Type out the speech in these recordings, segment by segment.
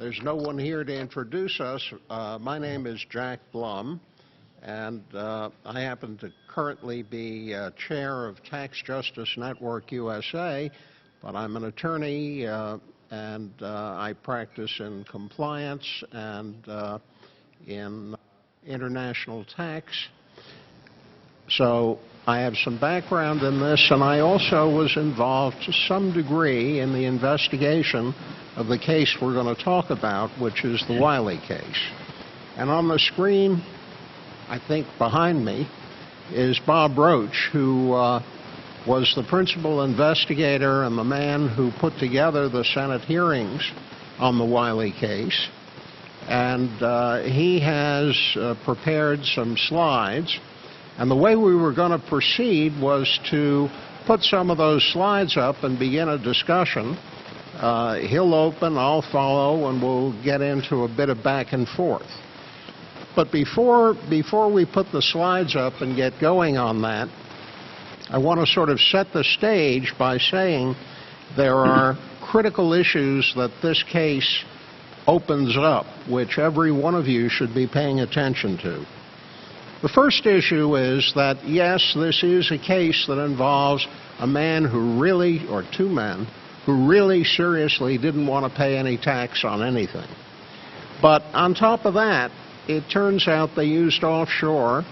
There's no one here to introduce us. My name is Jack Blum, and I happen to currently be chair of Tax Justice Network USA, but I'm an attorney and I practice in compliance and in international tax. So I have some background in this, and I also was involved to some degree in the investigation of the case we're going to talk about, which is the Wyly case. And on the screen, I think behind me, is Bob Roach, who was the principal investigator and the man who put together the Senate hearings on the Wyly case. And he has prepared some slides. And the way we were going to proceed was to put some of those slides up and begin a discussion. He'll open, I'll follow, and we'll get into a bit of back and forth. But before we put the slides up and get going on that, I want to sort of set the stage by saying there are critical issues that this case opens up, which every one of you should be paying attention to. The first issue is that, yes, this is a case that involves a man who really, or two men, who really seriously didn't want to pay any tax on anything. But on top of that, it turns out they used offshore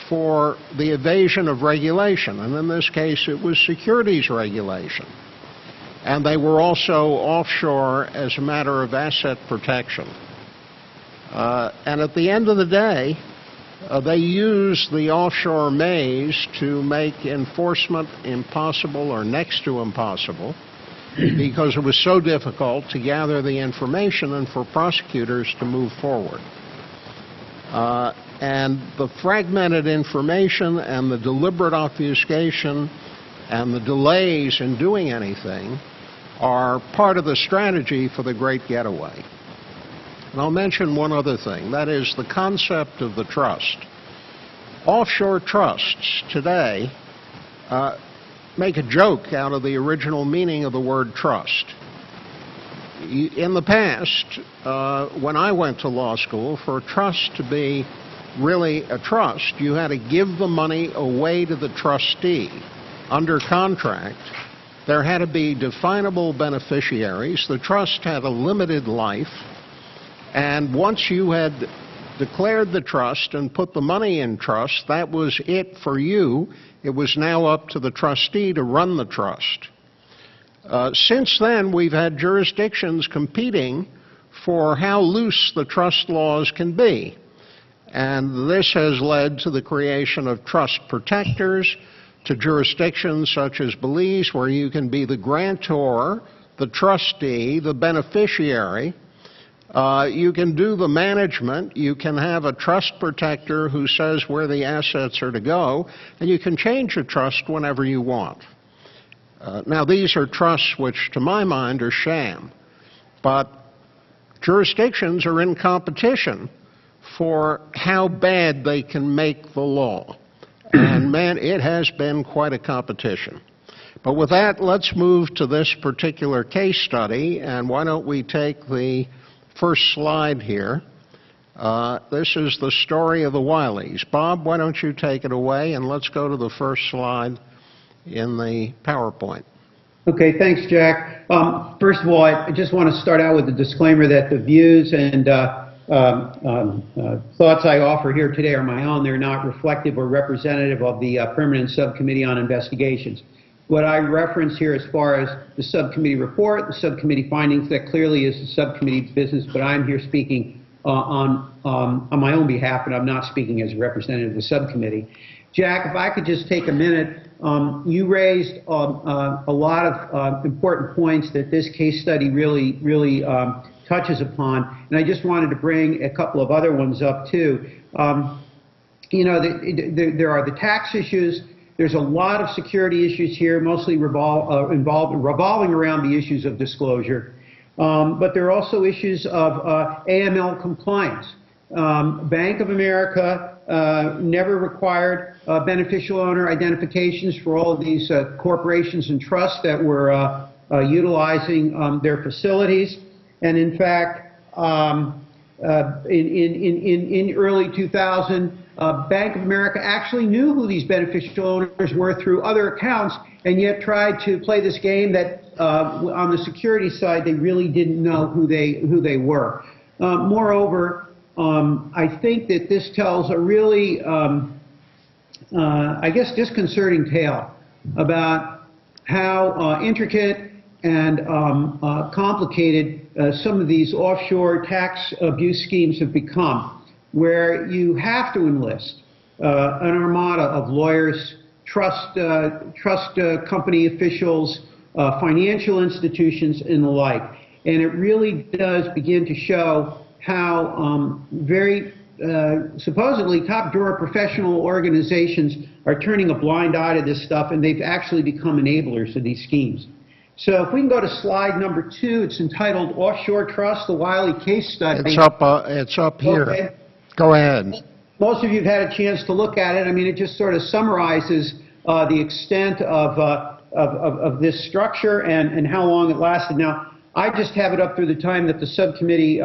for the evasion of regulation, and in this case it was securities regulation. And they were also offshore as a matter of asset protection. And at the end of the day, they used the offshore maze to make enforcement impossible or next to impossible because it was so difficult to gather the information and for prosecutors to move forward. And the fragmented information and the deliberate obfuscation and the delays in doing anything are part of the strategy for the Great Getaway. And I'll mention one other thing, that is the concept of the trust. Offshore trusts today make a joke out of the original meaning of the word trust. In the past, when I went to law school, for a trust to be really a trust, you had to give the money away to the trustee. Under contract, there had to be definable beneficiaries. The trust had a limited life. And once you had declared the trust and put the money in trust, that was it for you. It was now up to the trustee to run the trust. Since then, we've had jurisdictions competing for how loose the trust laws can be. And this has led to the creation of trust protectors, to jurisdictions such as Belize, where you can be the grantor, the trustee, the beneficiary. You can do the management, you can have a trust protector who says where the assets are to go, and you can change the trust whenever you want. Now, these are trusts which, to my mind, are sham, but jurisdictions are in competition for how bad they can make the law. And, man, it has been quite a competition. But with that, let's move to this particular case study, and why don't we take the first slide here. This is the story of the Wylys. Bob, why don't you take it away, and let's go to the first slide in the PowerPoint. Okay, thanks, Jack. First of all, I just want to start out with a disclaimer that the views and thoughts I offer here today are my own. They're not reflective or representative of the Permanent Subcommittee on Investigations. What I reference here as far as the subcommittee report, the subcommittee findings, that clearly is the subcommittee's business, but I'm here speaking on my own behalf, and I'm not speaking as a representative of the subcommittee. Jack, if I could just take a minute, you raised a lot of important points that this case study really touches upon, and I just wanted to bring a couple of other ones up too. You know, there are the tax issues. There's a lot of security issues here, mostly revolving around the issues of disclosure. But there are also issues of AML compliance. Bank of America never required beneficial owner identifications for all of these corporations and trusts that were utilizing their facilities. And in fact, in early 2000, Bank of America actually knew who these beneficial owners were through other accounts, and yet tried to play this game that on the security side they really didn't know who they were. Moreover, I think that this tells a really, I guess, disconcerting tale about how intricate and complicated some of these offshore tax abuse schemes have become, where you have to enlist an armada of lawyers, trust company officials, financial institutions, and the like. And it really does begin to show how very supposedly top-drawer professional organizations are turning a blind eye to this stuff, and they've actually become enablers of these schemes. So if we can go to slide number 2, it's entitled Offshore Trust, the Wyly Case Study. It's up here. Okay. Go ahead. Most of you have had a chance to look at it. I mean, it just sort of summarizes the extent of this structure and how long it lasted. Now, I just have it up through the time that the subcommittee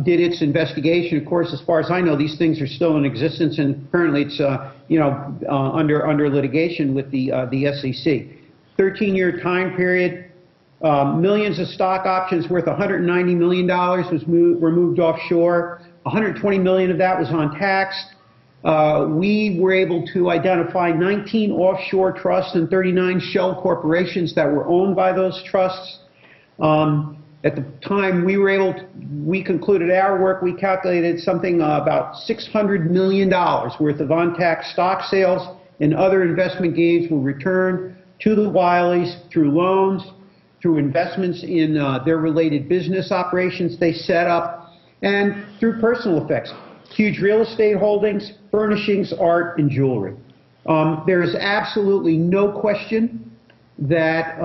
did its investigation. Of course, as far as I know, these things are still in existence, and currently it's under litigation with the SEC. 13-year time period, millions of stock options worth $190 million were moved offshore. 120 million of that was untaxed. We were able to identify 19 offshore trusts and 39 shell corporations that were owned by those trusts. At the time we concluded our work, we calculated something about $600 million worth of untaxed stock sales and other investment gains were returned to the Wylys through loans, through investments in their related business operations they set up, and through personal effects, huge real estate holdings, furnishings, art, and jewelry. There is absolutely no question that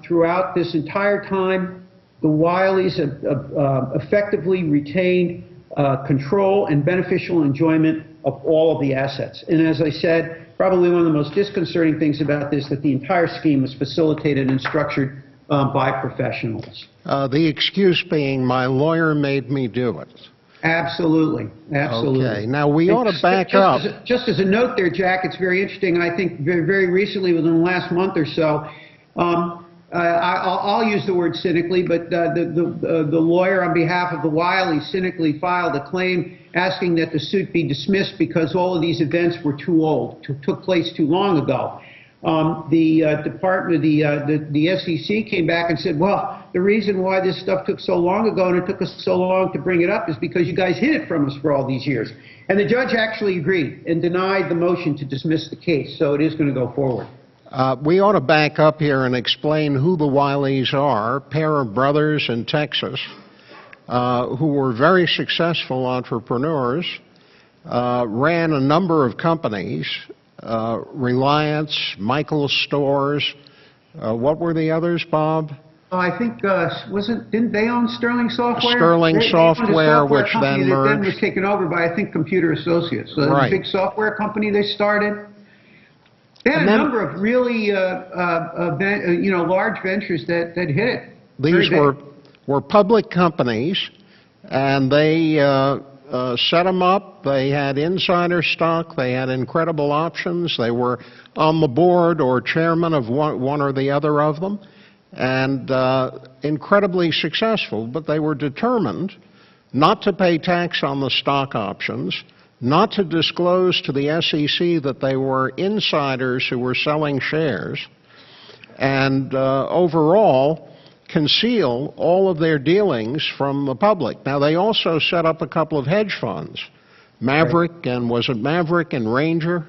throughout this entire time, the Wylys have effectively retained control and beneficial enjoyment of all of the assets. And as I said, probably one of the most disconcerting things about this, that the entire scheme was facilitated and structured by professionals. The excuse being, my lawyer made me do it. Absolutely, absolutely. Okay, now we ought to back up. Just as a note there, Jack, it's very interesting. I think very recently, within the last month or so, I'll use the word cynically, but the lawyer on behalf of the Wiley cynically filed a claim asking that the suit be dismissed because all of these events were too old, took place too long ago. The SEC came back and said, well, the reason why this stuff took so long ago and it took us so long to bring it up is because you guys hid it from us for all these years. And the judge actually agreed and denied the motion to dismiss the case, so it is going to go forward. We ought to back up here and explain who the Wileys are, a pair of brothers in Texas who were very successful entrepreneurs, ran a number of companies, Reliance, Michael's Stores. What were the others, Bob? I think, didn't they own Sterling Software? Sterling Software, which then merged. That then was taken over by, I think, Computer Associates. So right. A big software company they started. They had a number of really, large ventures that hit it. These were public companies, and they set them up. They had insider stock. They had incredible options. They were on the board or chairman of one or the other of them, and incredibly successful. But they were determined not to pay tax on the stock options, not to disclose to the SEC that they were insiders who were selling shares, and overall conceal all of their dealings from the public. Now, they also set up a couple of hedge funds, Maverick, and was it Maverick and Ranger?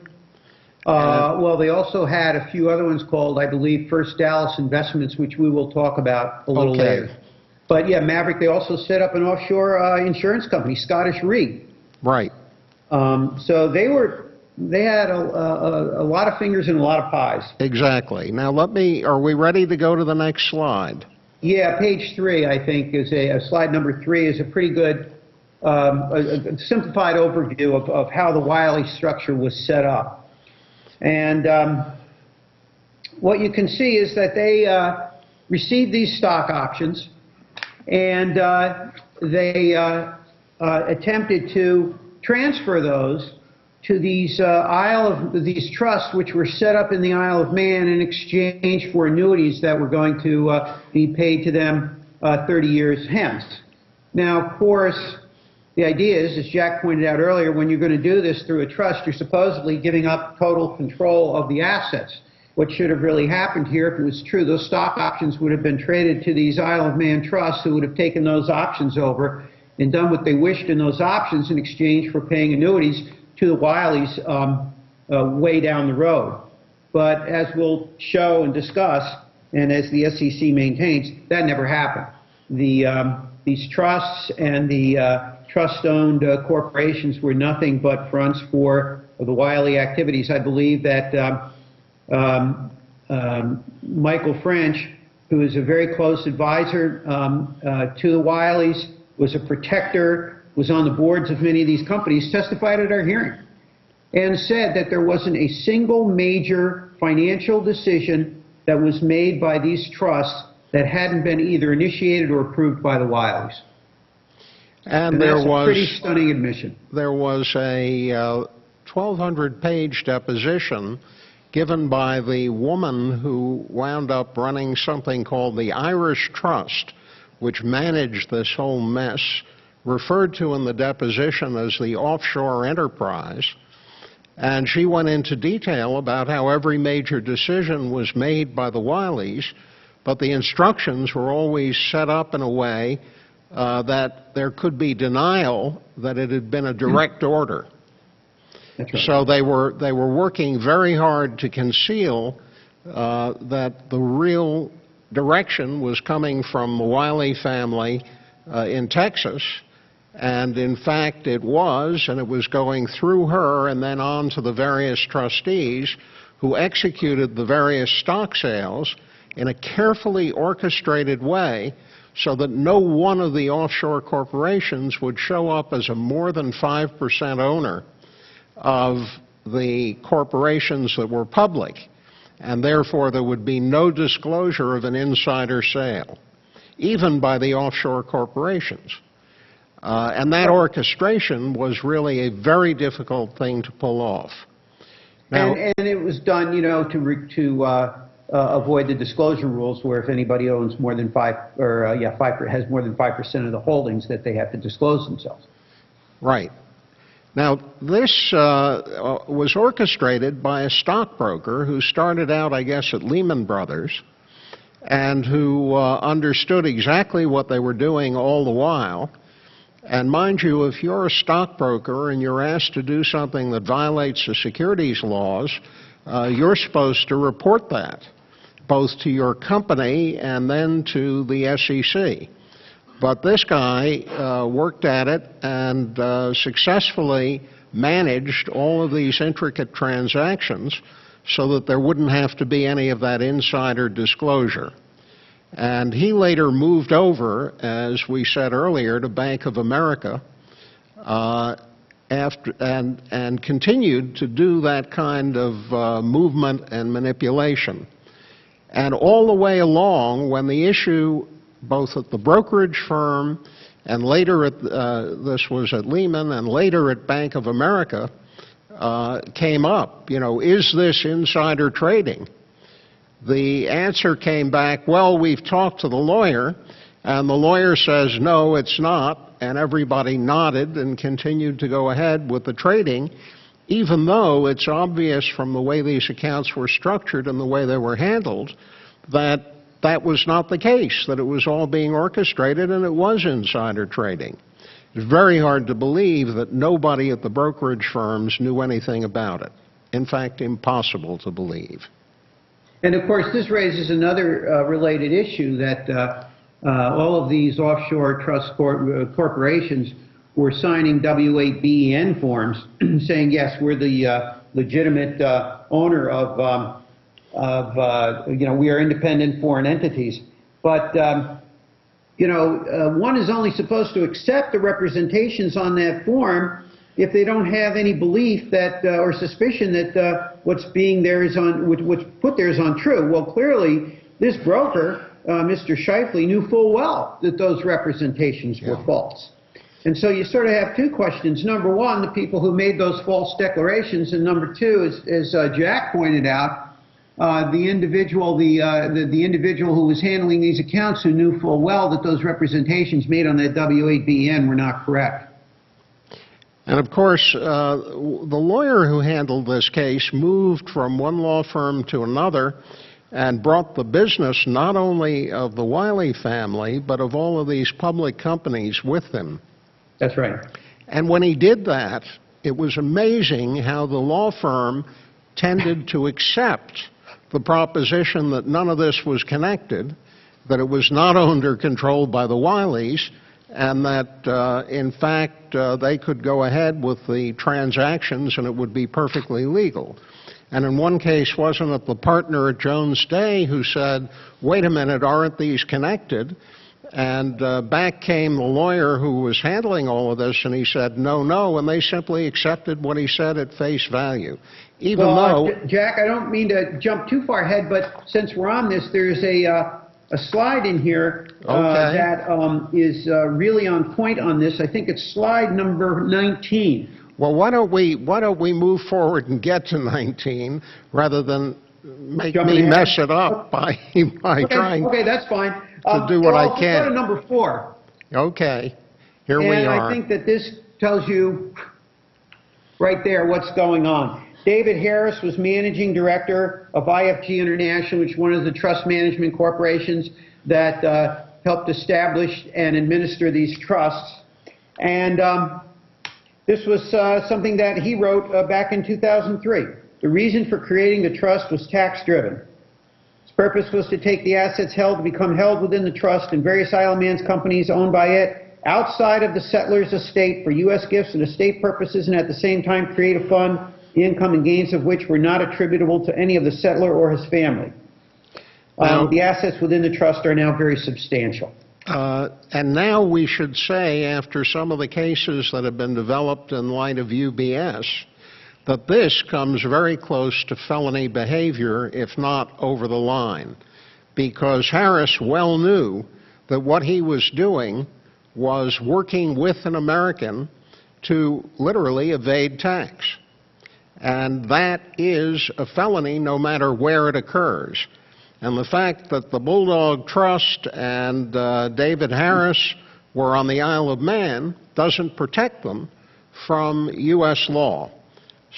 Well, they also had a few other ones called, I believe, First Dallas Investments, which we will talk about a little later. But yeah, Maverick, they also set up an offshore insurance company, Scottish Re. Right. So they had a lot of fingers in a lot of pies. Exactly. Now are we ready to go to the next slide? Yeah, page 3, I think, is slide number 3 is a pretty good a simplified overview of how the Wiley structure was set up. And what you can see is that they received these stock options, and they attempted to transfer those to these these trusts, which were set up in the Isle of Man in exchange for annuities that were going to be paid to them 30 years hence. Now, of course, the idea is, as Jack pointed out earlier, when you're going to do this through a trust, you're supposedly giving up total control of the assets. What should have really happened here, if it was true, those stock options would have been traded to these Isle of Man trusts, who would have taken those options over and done what they wished in those options in exchange for paying annuities to the Wileys way down the road. But as we'll show and discuss, and as the SEC maintains, that never happened. These trusts and the trust-owned corporations were nothing but fronts for the Wiley activities. I believe that Michael French, who is a very close advisor to the Wileys, was a protector, was on the boards of many of these companies, testified at our hearing and said that there wasn't a single major financial decision that was made by these trusts that hadn't been either initiated or approved by the Wileys. And there that's was a pretty stunning admission. There was a 1,200-page deposition given by the woman who wound up running something called the Irish Trust, which managed this whole mess, referred to in the deposition as the Offshore Enterprise. And she went into detail about how every major decision was made by the Wileys, but the instructions were always set up in a way that there could be denial that it had been a direct order. That's right. So they were working very hard to conceal that the real direction was coming from the Wiley family in Texas, and in fact it was, and it was going through her and then on to the various trustees who executed the various stock sales in a carefully orchestrated way so that no one of the offshore corporations would show up as a more than 5% owner of the corporations that were public, and therefore there would be no disclosure of an insider sale, even by the offshore corporations. And that orchestration was really a very difficult thing to pull off. Now, and it was done, you know, to avoid the disclosure rules, where if anybody owns more than has more than 5% of the holdings, that they have to disclose themselves. Right. Now, this was orchestrated by a stockbroker who started out, I guess, at Lehman Brothers, and who understood exactly what they were doing all the while. And mind you, if you're a stockbroker and you're asked to do something that violates the securities laws, you're supposed to report that, both to your company and then to the SEC. But this guy worked at it and successfully managed all of these intricate transactions so that there wouldn't have to be any of that insider disclosure. And he later moved over, as we said earlier, to Bank of America and continued to do that kind of movement and manipulation. And all the way along, when the issue, both at the brokerage firm and later at, this was at Lehman and later at Bank of America, came up, you know, is this insider trading? The answer came back, well, we've talked to the lawyer, and the lawyer says, no, it's not, and everybody nodded and continued to go ahead with the trading, even though it's obvious from the way these accounts were structured and the way they were handled that that was not the case, that it was all being orchestrated and it was insider trading. It's very hard to believe that nobody at the brokerage firms knew anything about it. In fact, impossible to believe. And of course, this raises another related issue, that all of these offshore trust corporations were signing W-8-BEN forms saying, yes, we're the legitimate owner of you know, we are independent foreign entities. But, you know, one is only supposed to accept the representations on that form if they don't have any belief that, or suspicion that what's being there is what's put there is untrue. Well, clearly, this broker Mr. Shifley knew full well that those representations were false. And so you sort of have two questions. Number one, the people who made those false declarations, and number two, as Jack pointed out, the individual who was handling these accounts who knew full well that those representations made on that W-8BN were not correct. And of course, the lawyer who handled this case moved from one law firm to another and brought the business not only of the Wyly family, but of all of these public companies with him. That's right. And when he did that, it was amazing how the law firm tended to accept the proposition that none of this was connected, that it was not owned or controlled by the Wylys, and that, in fact, they could go ahead with the transactions and it would be perfectly legal. And in one case, wasn't it the partner at Jones Day who said, wait a minute, aren't these connected? And back came the lawyer who was handling all of this, and he said, no, no, and they simply accepted what he said at face value. Even though... Jack, I don't mean to jump too far ahead, but since we're on this, there's a slide in here that is really on point on this. I think it's slide number 19. Well, why don't we move forward and get to 19 rather than make me mess it up by trying that's fine. to do what I can. Go to number 4. Okay, here we are. And I think that this tells you right there what's going on. David Harris was managing director of IFG International, which is one of the trust management corporations that helped establish and administer these trusts. And this was something that he wrote back in 2003. The reason for creating the trust was tax-driven. Its purpose was to take the assets held to become held within the trust and various Isle of Man's companies owned by it outside of the settler's estate for U.S. gifts and estate purposes, and at the same time create a fund, the income and gains of which were not attributable to any of the settler or his family. The assets within the trust are now very substantial. And now we should say, after some of the cases that have been developed in light of UBS, that this comes very close to felony behavior, if not over the line, because Harris well knew that what he was doing was working with an American to literally evade tax. And that is a felony no matter where it occurs. And the fact that the Bulldog Trust and David Harris were on the Isle of Man doesn't protect them from U.S. law.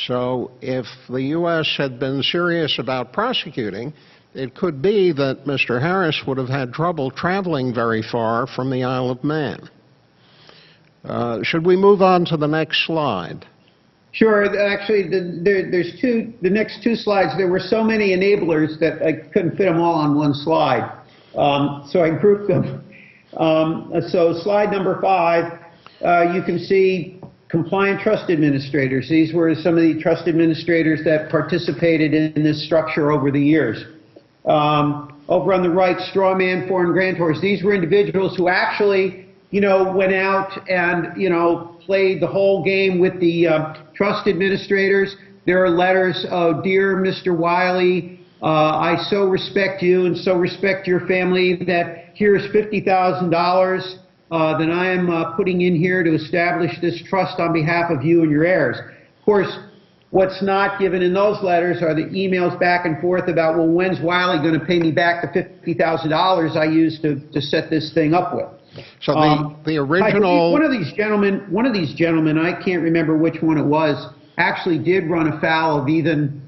So if the U.S. had been serious about prosecuting, it could be that Mr. Harris would have had trouble traveling very far from the Isle of Man. Should we move on to the next slide? Sure. Actually, there's the next two slides. There were so many enablers that I couldn't fit them all on one slide. So I grouped them. So slide number 5, you can see compliant trust administrators. These were some of the trust administrators that participated in this structure over the years. Over on the right, strawman foreign grantors. These were individuals who actually, went out and, played the whole game with the trust administrators. There are letters of, Dear Mr. Wiley, I so respect you and so respect your family that here's $50,000 that I am putting in here to establish this trust on behalf of you and your heirs. Of course, what's not given in those letters are the emails back and forth about, well, when's Wiley going to pay me back the $50,000 I used to set this thing up with? So the original... One of these gentlemen, I can't remember which one it was, actually did run afoul of even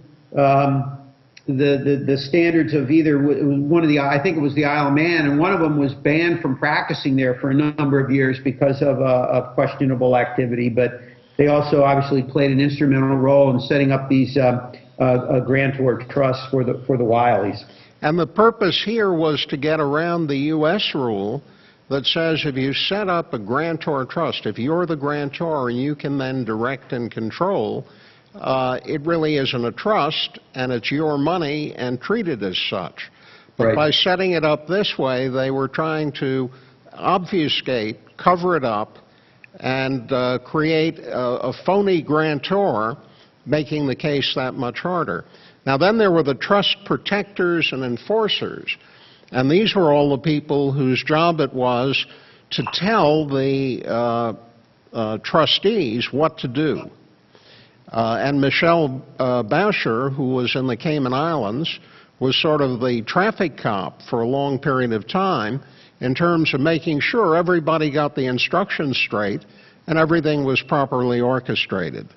the standards of either one of the, I think it was the Isle of Man, and one of them was banned from practicing there for a number of years because of questionable activity. But they also obviously played an instrumental role in setting up these grantor trusts for the Wileys. And the purpose here was to get around the U.S. rule that says if you set up a grantor trust, if you're the grantor and you can then direct and control, it really isn't a trust and it's your money and treated as such. But by setting it up this way, they were trying to obfuscate, cover it up, and create a phony grantor, making the case that much harder. Now then there were the trust protectors and enforcers. And these were all the people whose job it was to tell the trustees what to do. And Michelle Boucher, who was in the Cayman Islands, was sort of the traffic cop for a long period of time in terms of making sure everybody got the instructions straight and everything was properly orchestrated.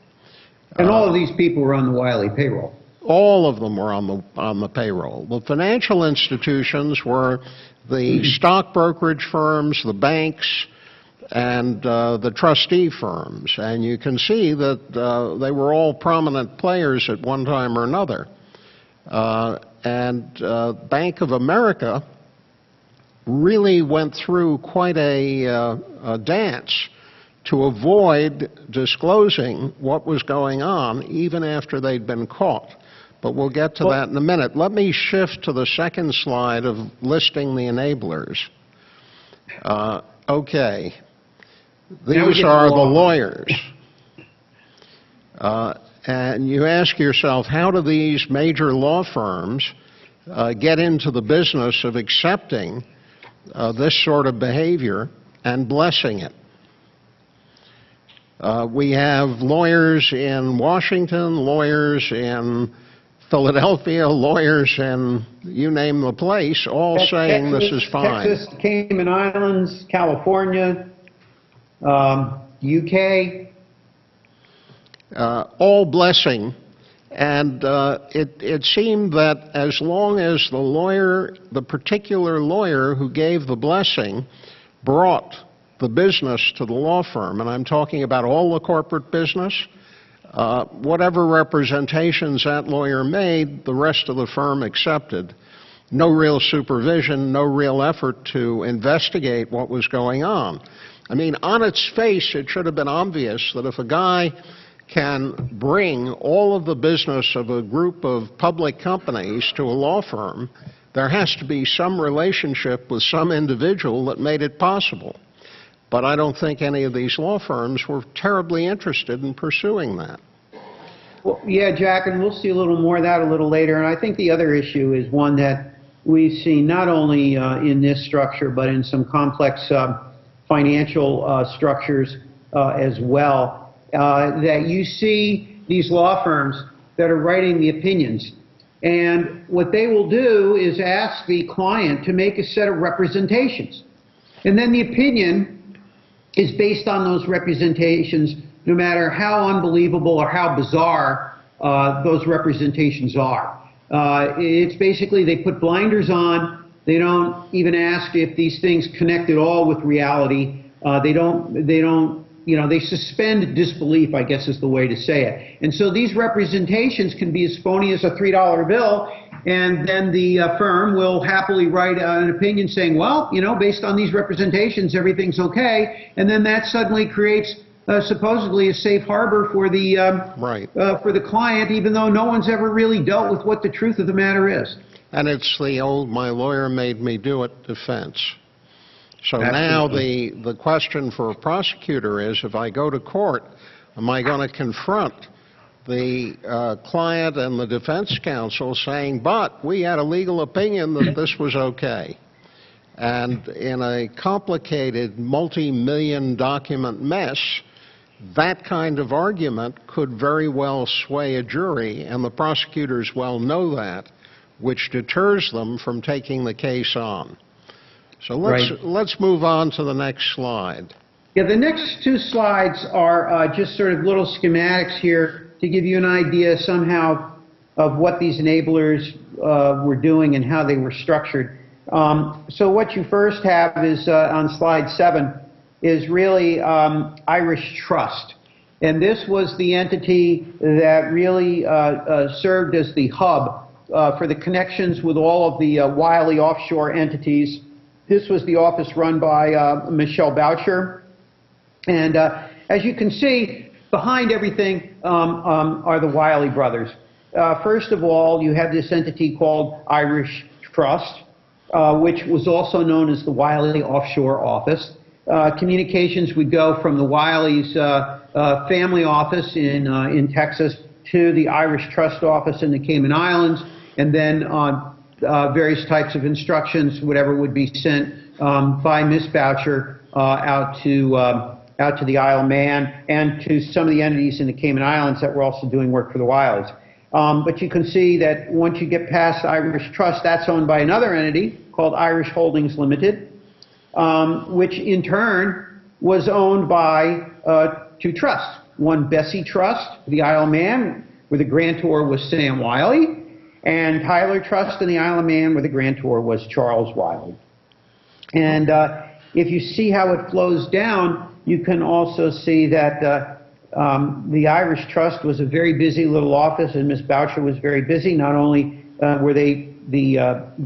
And all of these people were on the Wyly payroll. All of them were on the payroll. The financial institutions were the stock brokerage firms, the banks, and the trustee firms. And you can see that they were all prominent players at one time or another. Bank of America really went through quite a dance to avoid disclosing what was going on even after they'd been caught. But we'll get to that in a minute. Let me shift to the second slide of listing the enablers. Okay. These are the lawyers. And you ask yourself, how do these major law firms get into the business of accepting this sort of behavior and blessing it? We have lawyers in Washington, lawyers in Philadelphia, lawyers in you name the place, all saying this is fine. Texas, Cayman Islands, California, UK. All blessing. And it seemed that as long as the lawyer, the particular lawyer who gave the blessing, brought the business to the law firm, and I'm talking about all the corporate business, whatever representations that lawyer made, the rest of the firm accepted. No real supervision, no real effort to investigate what was going on. I mean, on its face, it should have been obvious that if a guy can bring all of the business of a group of public companies to a law firm, there has to be some relationship with some individual that made it possible. But I don't think any of these law firms were terribly interested in pursuing that. Well, yeah, Jack, and we'll see a little more of that a little later. And I think the other issue is one that we see not only in this structure, but in some complex financial structures as well, that you see these law firms that are writing the opinions. And what they will do is ask the client to make a set of representations. And then the opinion is based on those representations, no matter how unbelievable or how bizarre those representations are. It's basically they put blinders on. They don't even ask if these things connect at all with reality. They suspend disbelief, I guess is the way to say it. And so these representations can be as phony as a $3 bill, and then the firm will happily write an opinion saying, well, based on these representations, everything's okay. And then that suddenly creates supposedly a safe harbor for the client, even though no one's ever really dealt with what the truth of the matter is. And it's the old "my lawyer made me do it" defense. So now the question for a prosecutor is, if I go to court, am I going to confront the client and the defense counsel saying, but we had a legal opinion that this was okay? And in a complicated multi-million document mess, that kind of argument could very well sway a jury, and the prosecutors well know that, which deters them from taking the case on. So let's move on to the next slide. Yeah, the next two slides are just sort of little schematics here to give you an idea somehow of what these enablers were doing and how they were structured. So what you first have is on slide 7 is really Irish Trust. And this was the entity that really served as the hub for the connections with all of the Wyly offshore entities. This was the office run by Michelle Boucher. And as you can see, behind everything are the Wyly brothers. First of all, you have this entity called Irish Trust, which was also known as the Wyly Offshore Office. Communications would go from the Wyly's family office in Texas to the Irish Trust office in the Cayman Islands, and then various types of instructions, whatever would be sent by Ms. Boucher out to the Isle of Man and to some of the entities in the Cayman Islands that were also doing work for the Wylys. But you can see that once you get past Irish Trust, that's owned by another entity called Irish Holdings Limited, which in turn was owned by two trusts. One, Bessie Trust, the Isle of Man, where the grantor was Sam Wyly, and Tyler Trust in the Isle of Man, where the grantor was Charles Wyly. And if you see how it flows down, you can also see that the Irish Trust was a very busy little office, and Ms. Boucher was very busy. Not only were they the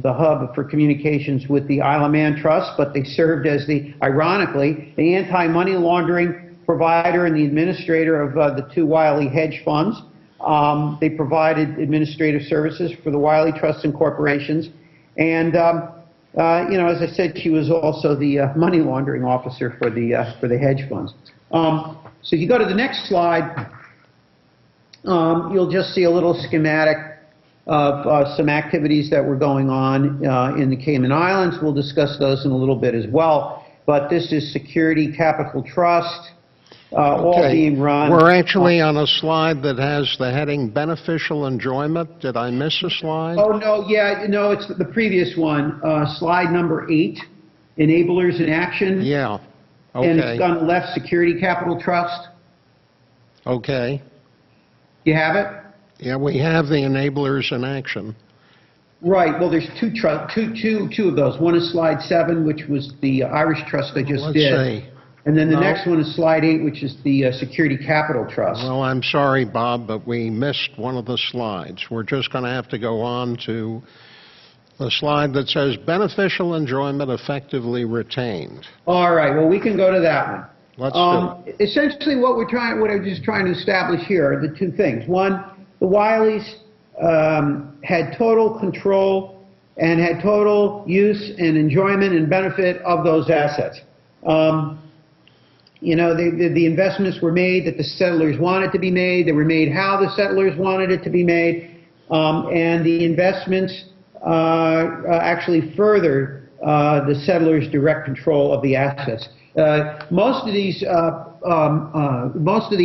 hub for communications with the Isle of Man Trust, but they served as ironically, the anti-money laundering provider and the administrator of the two Wyly hedge funds. They provided administrative services for the Wyly trusts and corporations. And, you know, as I said, she was also the money laundering officer for the hedge funds. So if you go to the next slide, you'll just see a little schematic of some activities that were going on in the Cayman Islands. We'll discuss those in a little bit as well. But this is Security Capital Trust, all being run. We're actually on a slide that has the heading Beneficial Enjoyment. Did I miss a slide? Oh, no, yeah, no, it's the previous one, slide number 8, Enablers in Action. Yeah, okay. And it's on the left, Security Capital Trust. Okay. You have it? Yeah, we have the Enablers in Action. Right, well, there's two of those. One is slide 7, which was the Irish Trust I just did. Let's see. And then the next one is slide 8, which is the Security Capital Trust. Well, I'm sorry, Bob, but we missed one of the slides. We're just going to have to go on to the slide that says Beneficial Enjoyment Effectively Retained. All right, well, we can go to that one. Let's do it. Essentially, what I'm just trying to establish here are the two things. One, the Wylys had total control and had total use and enjoyment and benefit of those assets. You know, the investments were made that the settlers wanted to be made. They were made how the settlers wanted it to be made. And the investments actually furthered the settlers' direct control of the assets. Most of the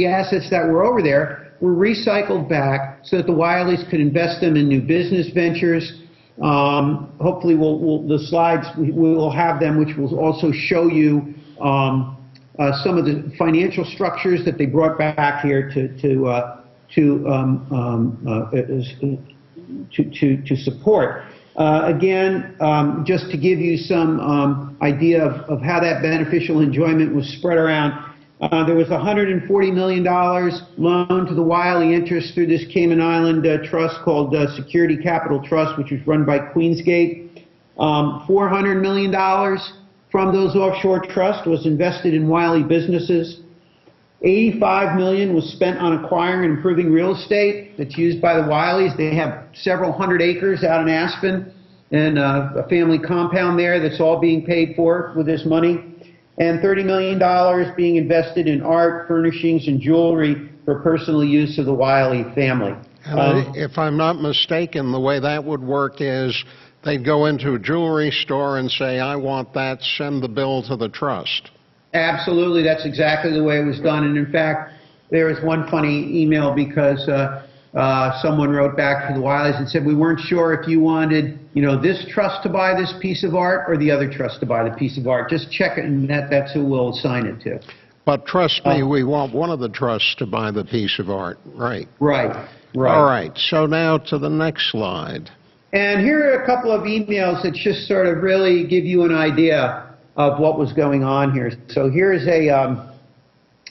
assets that were over there were recycled back so that the Wylys could invest them in new business ventures. Hopefully, the slides, we will have them, which will also show you some of the financial structures that they brought back here to support. Again, just to give you some idea of how that beneficial enjoyment was spread around, there was $140 million loaned to the Wyly interest through this Cayman Island trust called Security Capital Trust, which was run by Queensgate. $400 million from those offshore trusts was invested in Wyly businesses. $85 million was spent on acquiring and improving real estate that's used by the Wylys. They have several hundred acres out in Aspen and a family compound there that's all being paid for with this money. And $30 million being invested in art, furnishings, and jewelry for personal use of the Wyly family. If I'm not mistaken, the way that would work is they'd go into a jewelry store and say, I want that, send the bill to the trust. Absolutely, that's exactly the way it was done. And in fact, there was one funny email because someone wrote back to the Wylys and said, we weren't sure if you wanted, you know, this trust to buy this piece of art or the other trust to buy the piece of art. Just check it, and that's who we'll assign it to. But trust me, we want one of the trusts to buy the piece of art, right? Right. All right, so now to the next slide. And here are a couple of emails that just sort of really give you an idea of what was going on here. So here's an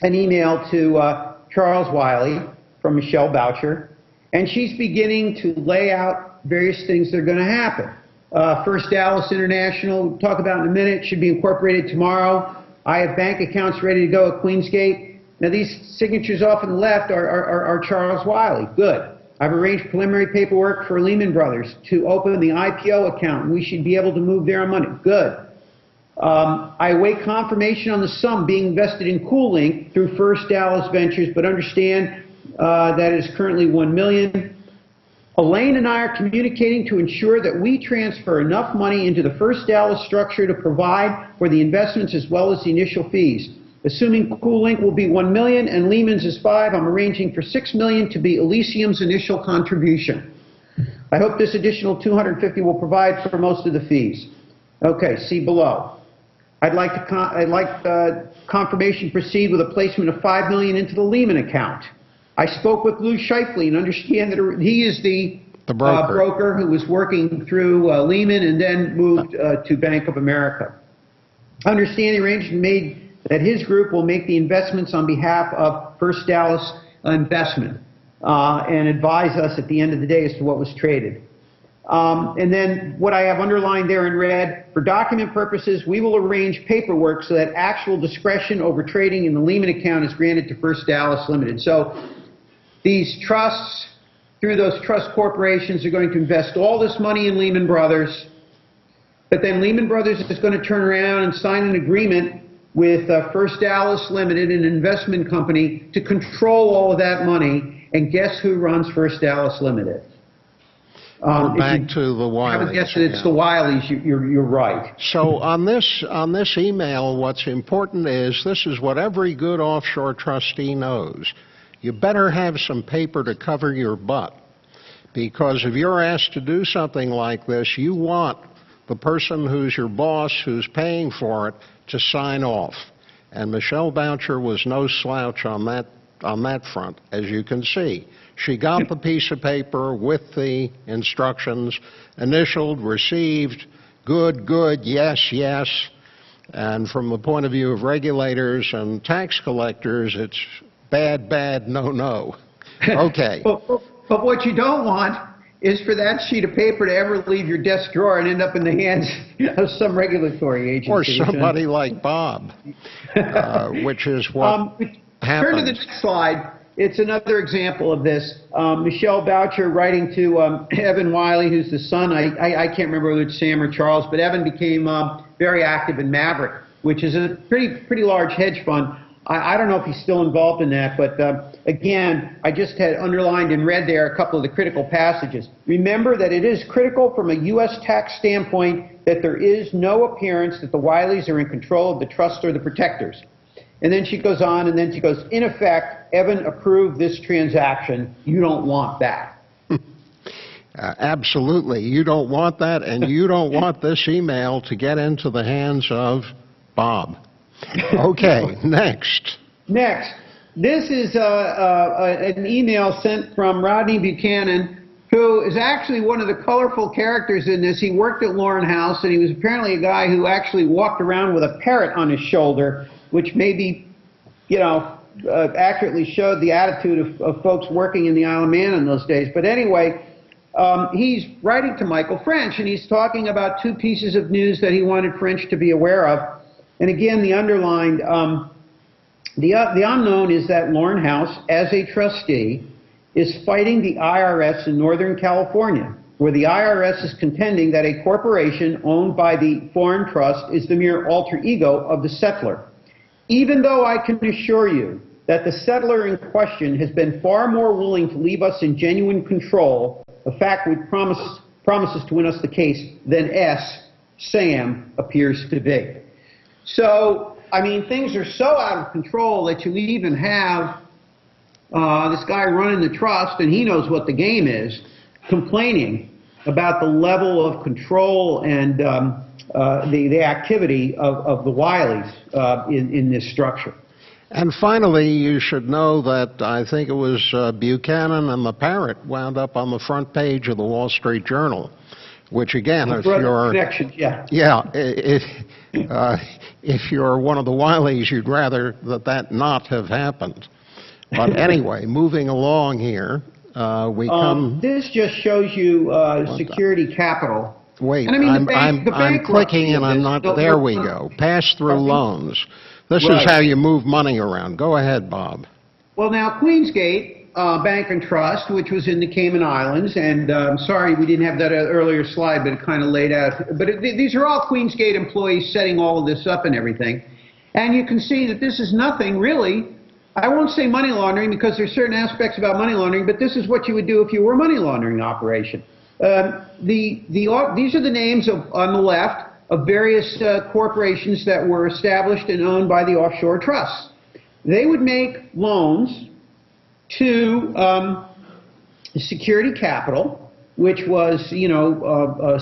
email to Charles Wyly from Michelle Boucher, and she's beginning to lay out various things that are going to happen. First Dallas International, we'll talk about in a minute, should be incorporated tomorrow. I have bank accounts ready to go at Queensgate. Now these signatures off on the left are Charles Wyly. Good. I've arranged preliminary paperwork for Lehman Brothers to open the IPO account, and we should be able to move their money. Good. I await confirmation on the sum being invested in CoolLink through First Dallas Ventures, but understand that it is currently $1 million. Elaine and I are communicating to ensure that we transfer enough money into the First Dallas structure to provide for the investments as well as the initial fees. Assuming CoolLink will be $1 million and Lehman's is $5 million, I'm arranging for $6 million to be Elysium's initial contribution. I hope this additional $250 will provide for most of the fees. Okay, see below. I'd like confirmation proceed with a placement of $5 million into the Lehman account. I spoke with Lou Scheifele and understand that he is the broker who was working through Lehman and then moved to Bank of America. Understand the arrangement made that his group will make the investments on behalf of First Dallas Investment and advise us at the end of the day as to what was traded. And then what I have underlined there in red, for document purposes, we will arrange paperwork so that actual discretion over trading in the Lehman account is granted to First Dallas Limited. So these trusts, through those trust corporations, are going to invest all this money in Lehman Brothers, but then Lehman Brothers is going to turn around and sign an agreement with First Dallas Limited, an investment company, to control all of that money. And guess who runs First Dallas Limited? Back to the Wylys. I would guess that it's the Wyleys. You're right. So on this email, what's important is this is what every good offshore trustee knows. You better have some paper to cover your butt, because if you're asked to do something like this, you want the person who's your boss, who's paying for it, to sign off. And Michelle Boucher was no slouch on that front, as you can see. She got the piece of paper with the instructions, initialed, received, good, good, yes, yes. And from the point of view of regulators and tax collectors, it's bad, bad, no, no. Okay. But what you don't want is for that sheet of paper to ever leave your desk drawer and end up in the hands of some regulatory agency. Or somebody like Bob, which is what happens. Turn to the next slide. It's another example of this. Michelle Boucher writing to Evan Wyly, who's the son. I can't remember whether it's Sam or Charles, but Evan became very active in Maverick, which is a pretty large hedge fund. I don't know if he's still involved in that, but again, I just had underlined in red there a couple of the critical passages. Remember that it is critical from a U.S. tax standpoint that there is no appearance that the Wyleys are in control of the trust or the protectors. And then she goes on, and then she goes, in effect, Evan approved this transaction. You don't want that. Absolutely. You don't want that, and you don't want this email to get into the hands of Bob. Okay, next. Next. This is an email sent from Roddy Buchanan, who is actually one of the colorful characters in this. He worked at Lauren House, and he was apparently a guy who actually walked around with a parrot on his shoulder, which maybe, accurately showed the attitude of folks working in the Isle of Man in those days. But anyway, he's writing to Michael French, and he's talking about two pieces of news that he wanted French to be aware of. And again, the underlined, the unknown is that Lauren House, as a trustee, is fighting the IRS in Northern California, where the IRS is contending that a corporation owned by the foreign trust is the mere alter ego of the settlor. Even though I can assure you that the settler in question has been far more willing to leave us in genuine control, a fact which promises to win us the case, than Sam appears to be. So, I mean, things are so out of control that you even have this guy running the trust, and he knows what the game is, complaining about the level of control and the activity of the Wyleys in this structure. And finally, you should know that I think it was Buchanan and the parrot wound up on the front page of the Wall Street Journal, which again, if you're if you're one of the Wyleys, you'd rather that not have happened. But anyway, moving along here, we come. This just shows you security capital. Wait, and I mean, I'm clicking and I'm not. There we go. Pass-through loans. This is how you move money around. Go ahead, Bob. Well, now Queensgate Bank and Trust, which was in the Cayman Islands, and I'm sorry we didn't have that earlier slide, but it kind of laid out. But these are all Queensgate employees setting all of this up and everything. And you can see that this is nothing really I won't say money laundering because there's certain aspects about money laundering, but this is what you would do if you were a money laundering operation. These are the names on the left of various corporations that were established and owned by the offshore trusts. They would make loans to Security Capital, which was,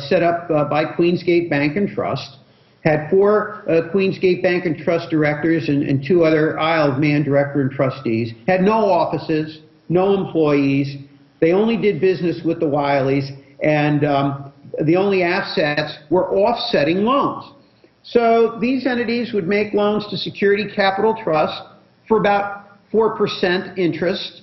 set up by Queensgate Bank and Trust. Had 4 Queensgate Bank and Trust directors and 2 other Isle of Man director and trustees. Had no offices, no employees. They only did business with the Wyleys, and the only assets were offsetting loans. So these entities would make loans to Security Capital Trust for about 4% interest.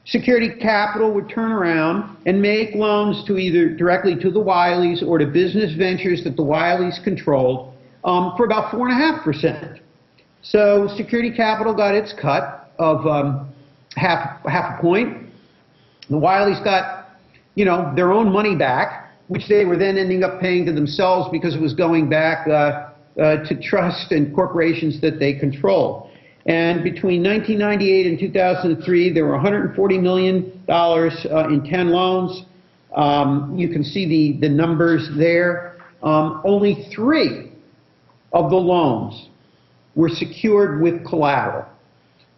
Security Capital would turn around and make loans to either directly to the Wyleys or to business ventures that the Wyleys controlled for about 4.5%. So Security Capital got its cut of half a point. The Wyleys got, their own money back, which they were then ending up paying to themselves because it was going back to trust and corporations that they control. And between 1998 and 2003, there were $140 million in 10 loans. You can see the numbers there. Only 3 of the loans were secured with collateral.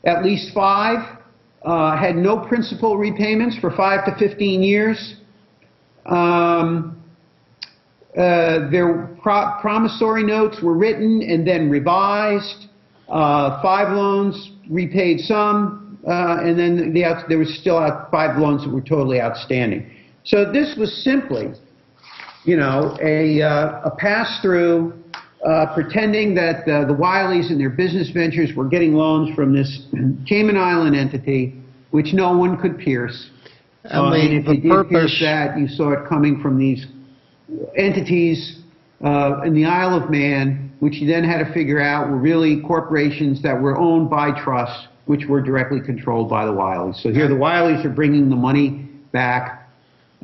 At least 5 had no principal repayments for 5 to 15 years. Their promissory notes were written and then revised. 5 loans repaid some, and then there was still 5 loans that were totally outstanding. So this was simply, a pass-through, pretending that the Wyleys and their business ventures were getting loans from this Cayman Island entity, which no one could pierce. And if you did pierce that, you saw it coming from these entities in the Isle of Man, which you then had to figure out were really corporations that were owned by trusts, which were directly controlled by the Wyleys. So here the Wyleys are bringing the money back,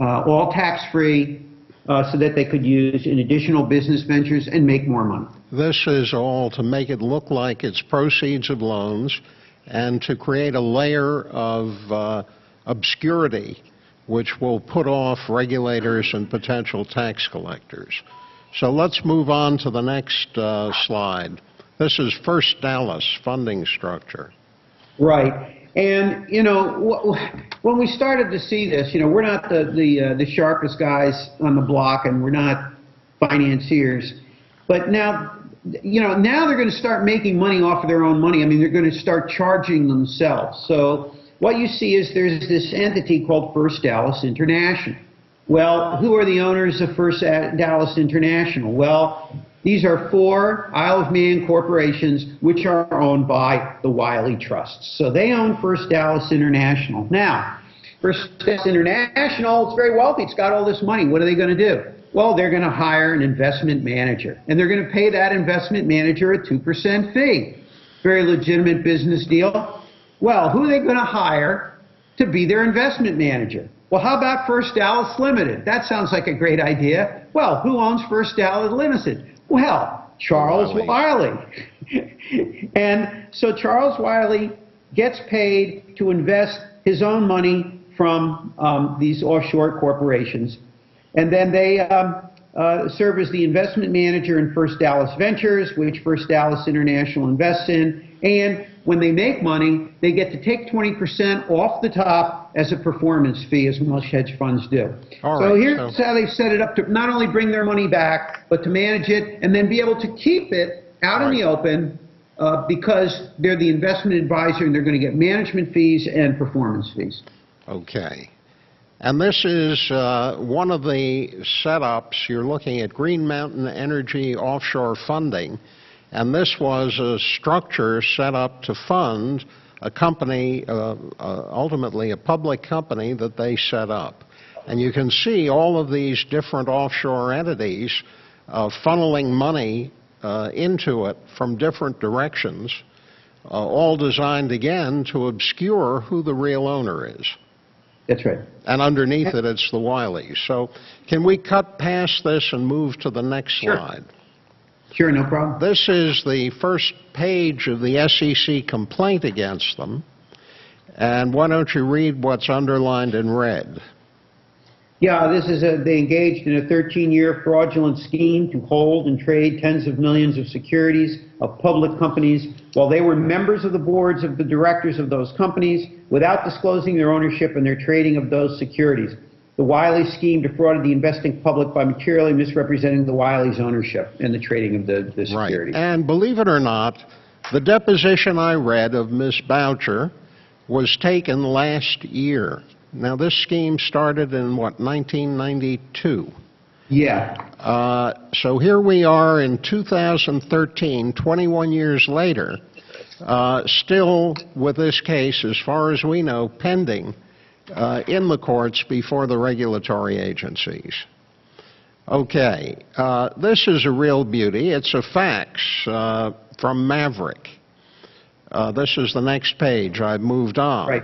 all tax-free, so that they could use in additional business ventures and make more money. This is all to make it look like it's proceeds of loans and to create a layer of obscurity which will put off regulators and potential tax collectors. So let's move on to the next slide. This is First Dallas funding structure. Right. And, when we started to see this, we're not the sharpest guys on the block, and we're not financiers. But now, now they're going to start making money off of their own money. I mean, they're going to start charging themselves. So what you see is there's this entity called First Dallas International. Well, who are the owners of First Dallas International? Well, these are 4 Isle of Man corporations which are owned by the Wiley trusts. So they own First Dallas International. Now, First Dallas International, it's very wealthy. It's got all this money. What are they going to do? Well, they're going to hire an investment manager, and they're going to pay that investment manager a 2% fee. Very legitimate business deal. Well, who are they going to hire to be their investment manager? Well, how about First Dallas Limited? That sounds like a great idea. Well, who owns First Dallas Limited? Well, Charles Wyly. And so Charles Wyly gets paid to invest his own money from these offshore corporations. And then they serve as the investment manager in First Dallas Ventures, which First Dallas International invests in. And when they make money, they get to take 20% off the top as a performance fee, as most hedge funds do. So here's how they've set it up to not only bring their money back, but to manage it and then be able to keep it out in the open because they're the investment advisor and they're going to get management fees and performance fees. Okay. And this is one of the setups. You're looking at Green Mountain Energy offshore funding. And this was a structure set up to fund a company, ultimately a public company that they set up. And you can see all of these different offshore entities funneling money into it from different directions, all designed, again, to obscure who the real owner is. That's right. And underneath it, it's the Wyleys. So can we cut past this and move to the next slide? Sure, no problem. This is the first page of the SEC complaint against them. And why don't you read what's underlined in red? Yeah, this is they engaged in a 13-year fraudulent scheme to hold and trade tens of millions of securities of public companies while they were members of the boards of the directors of those companies without disclosing their ownership and their trading of those securities. The Wiley scheme defrauded the investing public by materially misrepresenting the Wiley's ownership and the trading of the securities. Right. And believe it or not, the deposition I read of Ms. Boucher was taken last year. Now, this scheme started in, what, 1992? Yeah. So here we are in 2013, 21 years later, still with this case, as far as we know, pending in the courts before the regulatory agencies. Okay, this is a real beauty. It's a fax from Maverick. This is the next page. I've moved on. Right.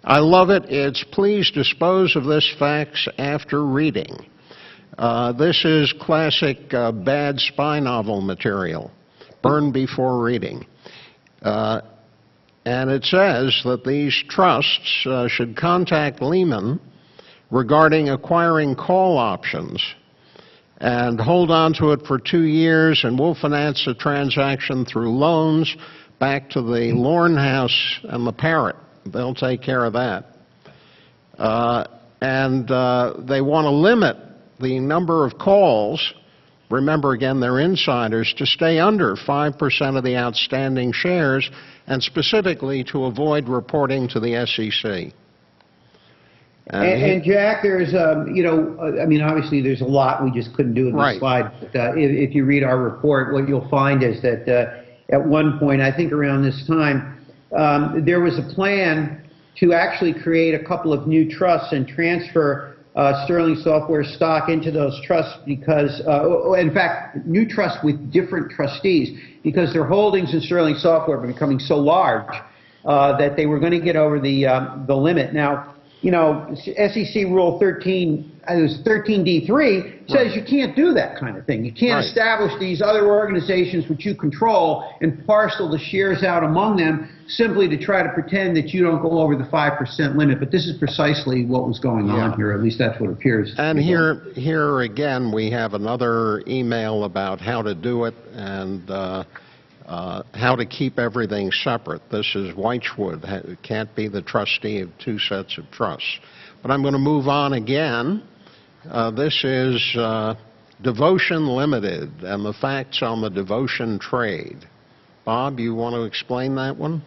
I love it. It's please dispose of this fax after reading. This is classic bad spy novel material. Burn before reading. And it says that these trusts should contact Lehman regarding acquiring call options and hold on to it for 2 years, and we'll finance the transaction through loans back to the Lorne House and the Parrot. They'll take care of that. And they want to limit the number of calls. Remember, again, they're insiders, to stay under 5% of the outstanding shares, and specifically to avoid reporting to the SEC. And Jack, there's, you know, I mean, obviously there's a lot we just couldn't do in this slide. But, if you read our report, what you'll find is that at one point, I think around this time, there was a plan to actually create a couple of new trusts and transfer Sterling Software stock into those trusts because, in fact, new trusts with different trustees, because their holdings in Sterling Software were becoming so large that they were going to get over the limit. Now, you know, SEC Rule 13, it was 13D3, says you can't do that kind of thing. You can't establish these other organizations which you control and parcel the shares out among them simply to try to pretend that you don't go over the 5% limit. But this is precisely what was going on here. At least that's what appears. And here again, we have another email about how to do it and how to keep everything separate. This is Weichwood. It can't be the trustee of two sets of trusts. But I'm going to move on again. This is Devotion Limited and the facts on the Devotion trade. Bob, you want to explain that one?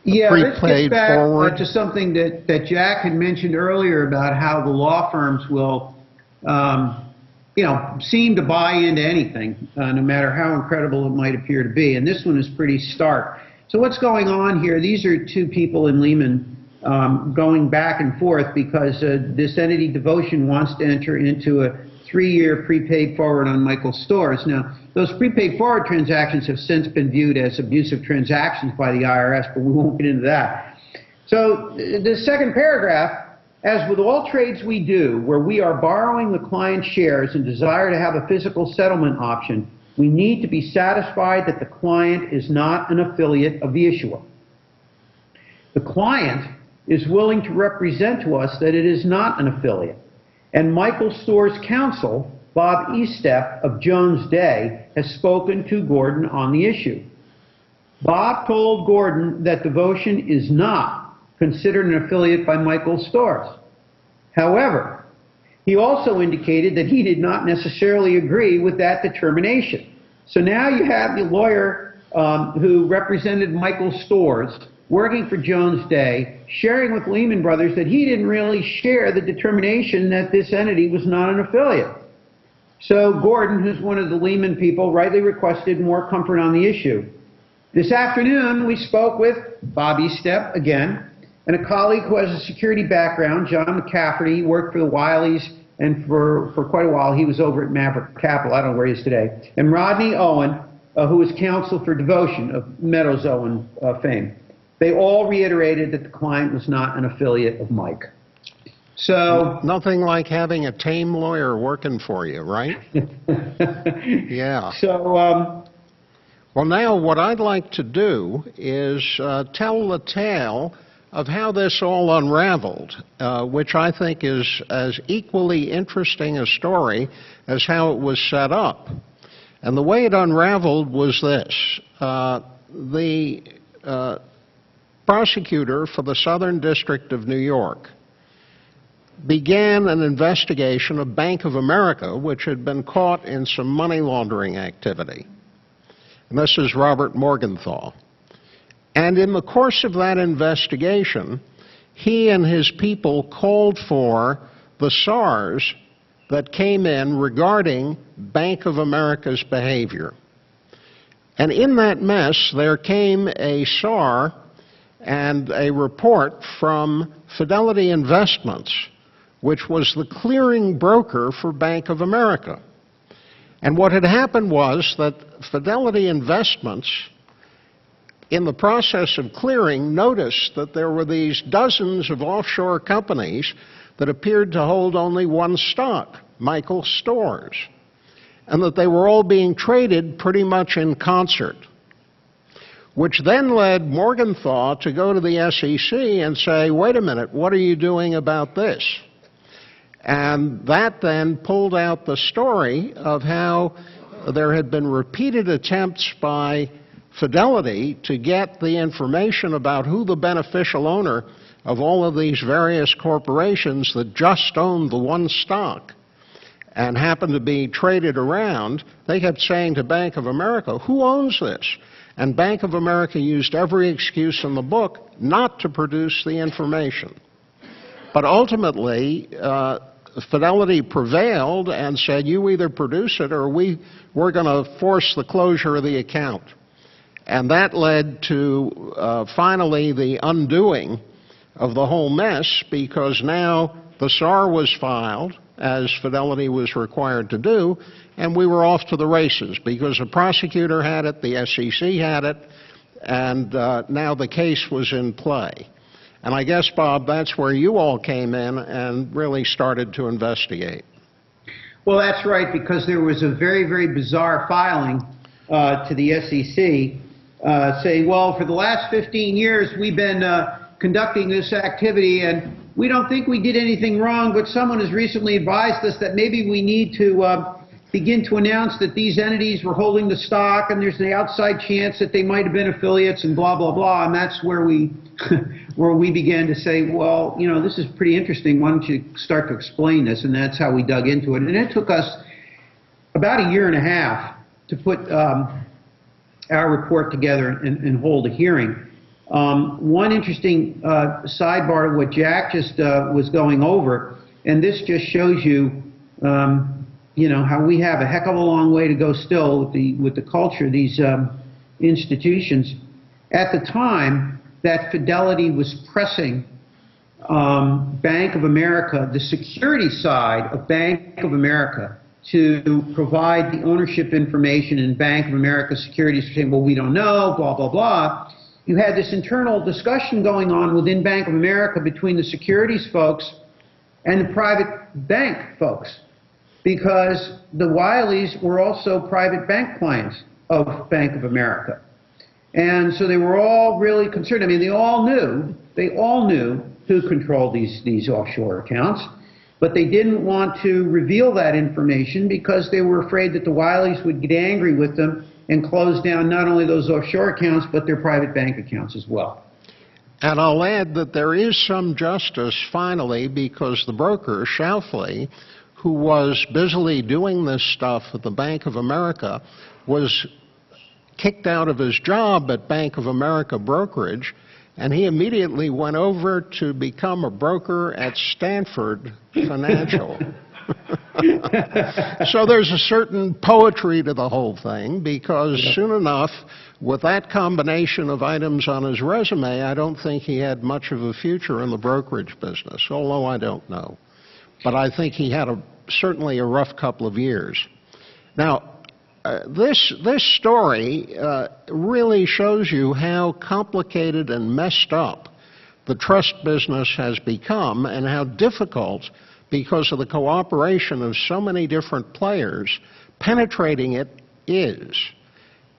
Yeah, let's get back to something that Jack had mentioned earlier about how the law firms will, you know, seem to buy into anything, no matter how incredible it might appear to be. And this one is pretty stark. So what's going on here? These are two people in Lehman going back and forth because this entity, Devotion, wants to enter into a 3-year prepaid forward on Michael Stores. Now, those prepaid forward transactions have since been viewed as abusive transactions by the IRS, but we won't get into that. So the second paragraph, as with all trades we do, where we are borrowing the client's shares and desire to have a physical settlement option, we need to be satisfied that the client is not an affiliate of the issuer. The client is willing to represent to us that it is not an affiliate. And Michael Store's counsel, Bob Estep of Jones Day, has spoken to Gordon on the issue. Bob told Gordon that Devotion is not considered an affiliate by Michael Stores. However, he also indicated that he did not necessarily agree with that determination. So now you have the lawyer who represented Michael Stores working for Jones Day, sharing with Lehman Brothers that he didn't really share the determination that this entity was not an affiliate. So Gordon, who's one of the Lehman people, rightly requested more comfort on the issue. This afternoon, we spoke with Bob Estep again, and a colleague who has a security background, John McCafferty. He worked for the Wyleys, and for quite a while he was over at Maverick Capital. I don't know where he is today. And Rodney Owen, who was counsel for Devotion of Meadows Owen fame. They all reiterated that the client was not an affiliate of Mike. So nothing like having a tame lawyer working for you, right? Yeah. So Well, now what I'd like to do is tell the tale of how this all unraveled, which I think is as equally interesting a story as how it was set up. And the way it unraveled was this. The prosecutor for the Southern District of New York began an investigation of Bank of America, which had been caught in some money laundering activity. And this is Robert Morgenthau. And in the course of that investigation, he and his people called for the SARs that came in regarding Bank of America's behavior. And in that mess, there came a SAR and a report from Fidelity Investments, which was the clearing broker for Bank of America. And what had happened was that Fidelity Investments, in the process of clearing, noticed that there were these dozens of offshore companies that appeared to hold only one stock, Michael Stores, and that they were all being traded pretty much in concert, which then led Morgenthau to go to the SEC and say, wait a minute, what are you doing about this? And that then pulled out the story of how there had been repeated attempts by Fidelity to get the information about who the beneficial owner of all of these various corporations that just owned the one stock and happened to be traded around. They kept saying to Bank of America, who owns this? And Bank of America used every excuse in the book not to produce the information. But ultimately, Fidelity prevailed and said, you either produce it or we're going to force the closure of the account. And that led to finally the undoing of the whole mess, because now the SAR was filed, as Fidelity was required to do, and we were off to the races because the prosecutor had it, the SEC had it, and now the case was in play. And I guess, Bob, that's where you all came in and really started to investigate. Well, that's right, because there was a very, very bizarre filing to the SEC saying, well, for the last 15 years we've been conducting this activity and we don't think we did anything wrong, but someone has recently advised us that maybe we need to begin to announce that these entities were holding the stock and there's the outside chance that they might have been affiliates and blah, blah, blah. And that's where we where we began to say, well, you know, this is pretty interesting. Why don't you start to explain this? And that's how we dug into it. And it took us about a year and a half to put our report together and hold a hearing. One interesting sidebar of what Jack just was going over, and this just shows you, you know, how we have a heck of a long way to go still with the culture of these institutions. At the time that Fidelity was pressing Bank of America, the security side of Bank of America, to provide the ownership information in Bank of America securities, saying, well, we don't know, blah, blah, blah. You had this internal discussion going on within Bank of America between the securities folks and the private bank folks, because the Wyleys were also private bank clients of Bank of America. And so they were all really concerned. I mean, they all knew who controlled these offshore accounts, but they didn't want to reveal that information because they were afraid that the Wyleys would get angry with them and close down not only those offshore accounts, but their private bank accounts as well. And I'll add that there is some justice, finally, because the broker, Schlafly, who was busily doing this stuff at the Bank of America, was kicked out of his job at Bank of America brokerage, and he immediately went over to become a broker at Stanford Financial. So there's a certain poetry to the whole thing, because soon enough, with that combination of items on his resume, I don't think he had much of a future in the brokerage business, although I don't know. But I think he had certainly a rough couple of years. Now, this story really shows you how complicated and messed up the trust business has become, and how difficult, because of the cooperation of so many different players, penetrating it is.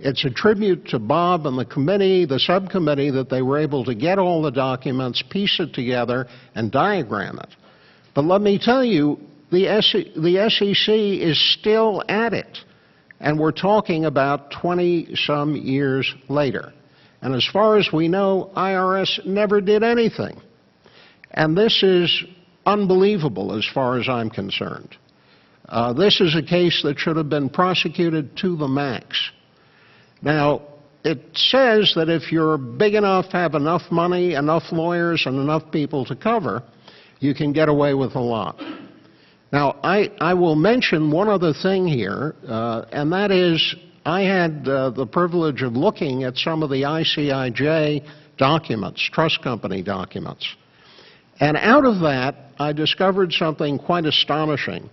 It's a tribute to Bob and the committee, the subcommittee, that they were able to get all the documents, piece it together, and diagram it. But let me tell you, the SEC is still at it, and we're talking about 20-some years later. And as far as we know, IRS never did anything. And this is unbelievable as far as I'm concerned. This is a case that should have been prosecuted to the max. Now, it says that if you're big enough, have enough money, enough lawyers, and enough people to cover, you can get away with a lot. Now, I will mention one other thing here, and that is I had the privilege of looking at some of the ICIJ documents, trust company documents. And out of that, I discovered something quite astonishing,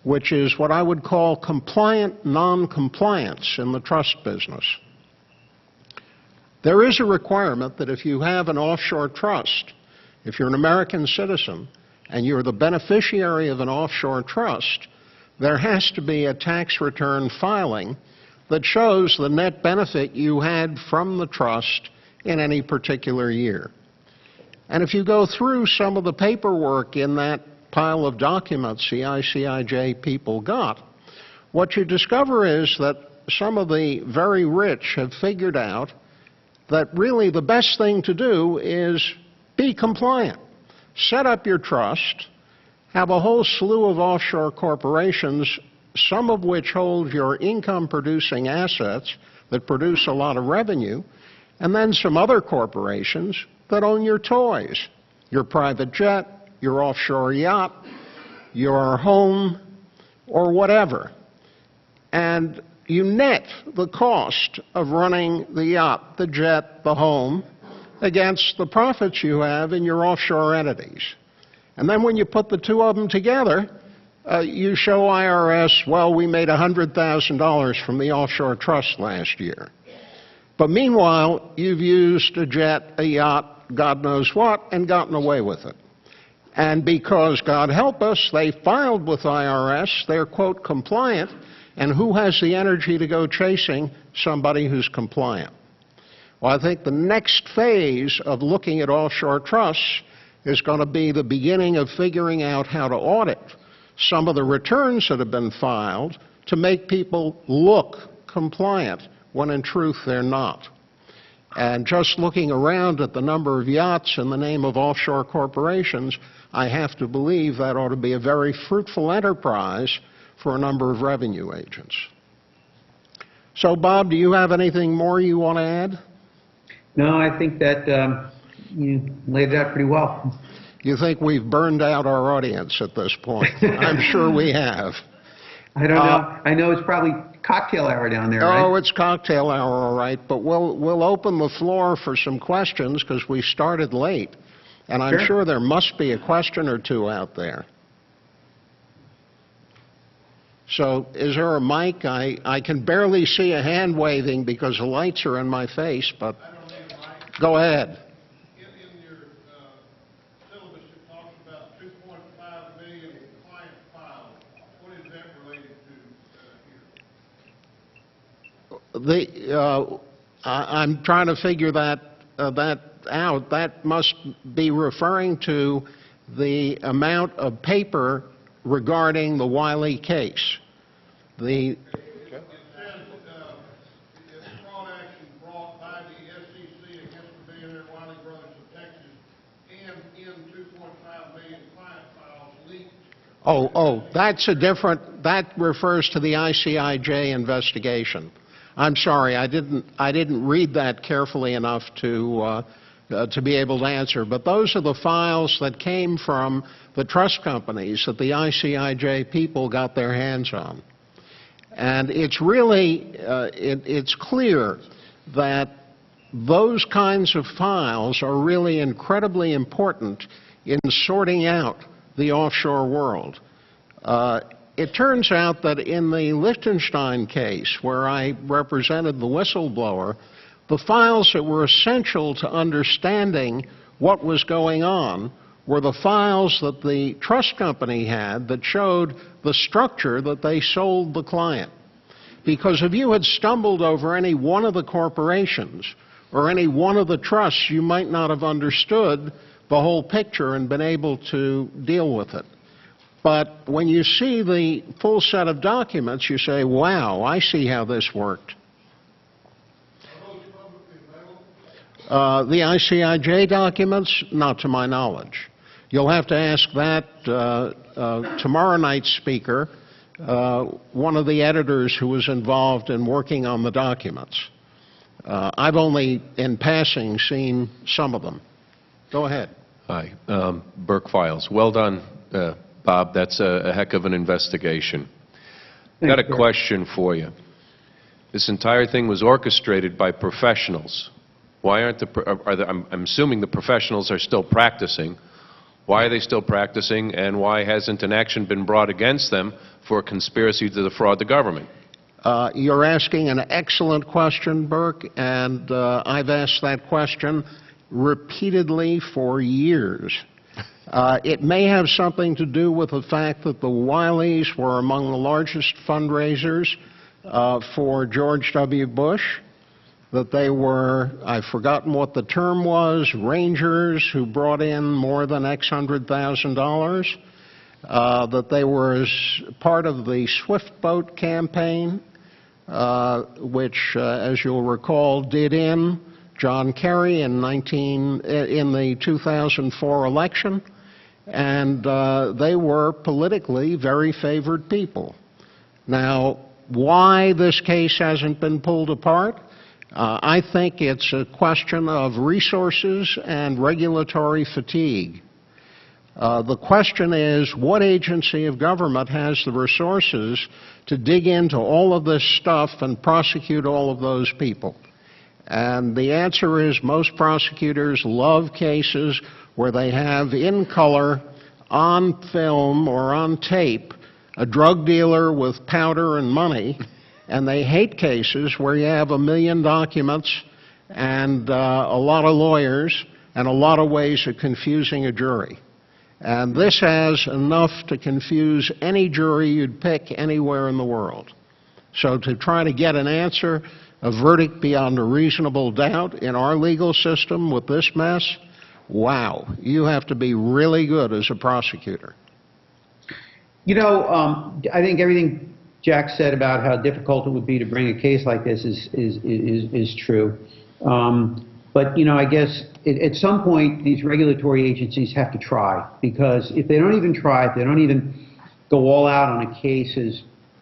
which is what I would call compliant non-compliance in the trust business. There is a requirement that if you have an offshore trust, if you're an American citizen and you're the beneficiary of an offshore trust, there has to be a tax return filing that shows the net benefit you had from the trust in any particular year. And if you go through some of the paperwork in that pile of documents the ICIJ people got, what you discover is that some of the very rich have figured out that really the best thing to do is be compliant. Set up your trust, have a whole slew of offshore corporations, some of which hold your income-producing assets that produce a lot of revenue, and then some other corporations that own your toys, your private jet, your offshore yacht, your home, or whatever. And you net the cost of running the yacht, the jet, the home, against the profits you have in your offshore entities. And then when you put the two of them together, you show IRS, well, we made $100,000 from the offshore trust last year. But meanwhile, you've used a jet, a yacht, God knows what, and gotten away with it. And because, God help us, they filed with IRS, they're, quote, compliant, and who has the energy to go chasing somebody who's compliant? Well, I think the next phase of looking at offshore trusts is going to be the beginning of figuring out how to audit some of the returns that have been filed to make people look compliant when in truth they're not. And just looking around at the number of yachts in the name of offshore corporations, I have to believe that ought to be a very fruitful enterprise for a number of revenue agents. So, Bob, do you have anything more you want to add? No, I think that you laid it out pretty well. You think we've burned out our audience at this point? I'm sure we have. I don't know. I know it's probably cocktail hour down there, right? Oh, it's cocktail hour, all right. But we'll open the floor for some questions because we started late. And I'm sure there must be a question or two out there. So is there a mic? I can barely see a hand waving because the lights are in my face, but go ahead. In your syllabus, it talks about 2.5 million client files. What is that related to here? I'm trying to figure that out. That must be referring to the amount of paper regarding the Wiley case. It says it's fraud action brought by the SEC against the billionaire Wiley brothers of Texas and in 2.5 million client files leaked. Oh, that's a different, that refers to the ICIJ investigation. I'm sorry, I didn't read that carefully enough to be able to answer. But those are the files that came from the trust companies that the ICIJ people got their hands on. And it's really, it's clear that those kinds of files are really incredibly important in sorting out the offshore world. It turns out that in the Liechtenstein case, where I represented the whistleblower, the files that were essential to understanding what was going on were the files that the trust company had that showed the structure that they sold the client. Because if you had stumbled over any one of the corporations or any one of the trusts, you might not have understood the whole picture and been able to deal with it. But when you see the full set of documents, you say, wow, I see how this worked. The ICIJ documents, not to my knowledge. You'll have to ask that tomorrow night's speaker, one of the editors who was involved in working on the documents. I've only, in passing, seen some of them. Go ahead. Hi. Burke Files. Well done, Bob. That's a heck of an investigation. I've got a question for you. This entire thing was orchestrated by professionals. Why aren't I'm assuming the professionals are still practicing. Why are they still practicing, and why hasn't an action been brought against them for a conspiracy to defraud the government? You're asking an excellent question, Burke, and I've asked that question repeatedly for years. It may have something to do with the fact that the Wileys were among the largest fundraisers for George W. Bush, that they were, I've forgotten what the term was, rangers who brought in more than X $100,000, that they were as part of the Swift Boat campaign, which, as you'll recall, did in John Kerry in the 2004 election, and they were politically very favored people. Now, why this case hasn't been pulled apart? I think it's a question of resources and regulatory fatigue. The question is, what agency of government has the resources to dig into all of this stuff and prosecute all of those people? And the answer is most prosecutors love cases where they have in color, on film or on tape, a drug dealer with powder and money, and they hate cases where you have 1 million documents and a lot of lawyers and a lot of ways of confusing a jury. And this has enough to confuse any jury you'd pick anywhere in the world. So to try to get an answer, a verdict beyond a reasonable doubt in our legal system with this mess, wow, you have to be really good as a prosecutor. You know, I think everything Jack said about how difficult it would be to bring a case like this is true. But, you know, I guess at some point these regulatory agencies have to try, because if they don't even try, if they don't even go all out on a case